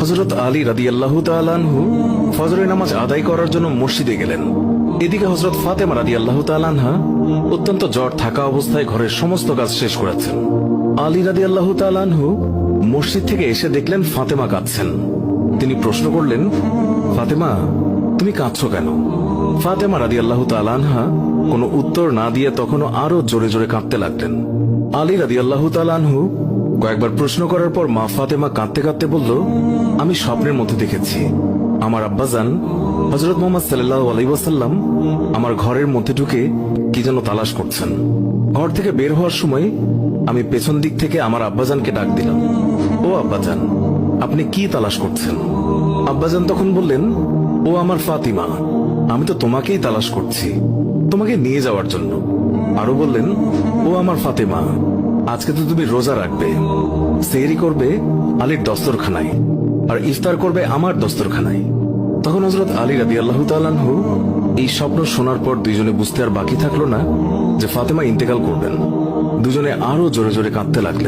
হযরত আলী রাদিয়াল্লাহু তাআলা আনহু ফজরের নামাজ আদায় করার জন্য মসজিদে গেলেন। এদিকে হযরত ফাতেমা রাদিয়াল্লাহু তাআলা আনহা অত্যন্ত জ্বর থাকা অবস্থায় ঘরের সমস্ত কাজ শেষ করেছেন। আলী রাদিয়াল্লাহু তাআলা আনহু মসজিদ থেকে এসে দেখলেন ফাতেমা কাঁদছেন। তিনি প্রশ্ন করলেন, ফাতেমা, তুমি কাঁদছো কেন? ফাতেমা রাদিয়াল্লাহু তাআলা আনহা কোনো উত্তর না দিয়ে তখনও আরো জোরে জোরে কাঁদতে লাগলেন। আলী রাদিয়াল্লাহু তাআলা আনহু কয়েকবার প্রশ্ন করার পর মা ফাতেমা কাঁদতে কাঁদতে বলল, আমি স্বপ্নের মধ্যে দেখেছি আমার আব্বাজান হযরত মুহাম্মদ সাল্লাল্লাহু আলাইহি ওয়াসাল্লাম আমার ঘরের মধ্যে ঢুকে কি যেন তালাশ করছেন। ঘর থেকে বের হওয়ার সময় আমি পেছন দিক থেকে আমার আব্বাজানকে ডাক দিলাম, ও আব্বাজান, আপনি কি তালাশ করছেন? আব্বাজান তখন বললেন, ও আমার ফাতিমা, আমি তো তোমাকেই তালাশ করছি, তোমাকে নিয়ে যাওয়ার জন্য। আরো বললেন, ও আমার ফাতেমা, আজকে তো তুমি রোজা রাখবে, সেহরি করবে আলীর দস্তরখানায় আর ইফতার করবে আমার দস্তরখানায়। তখন হযরত আলী রাদিয়াল্লাহু তাআলা আনহু এই স্বপ্ন শোনার পর দুইজনে বুঝতে আর বাকি থাকলো না যে ফাতেমা ইন্তেকাল করবেন। দুজনে আরো জোরে জোরে কাঁদতে লাগলেন।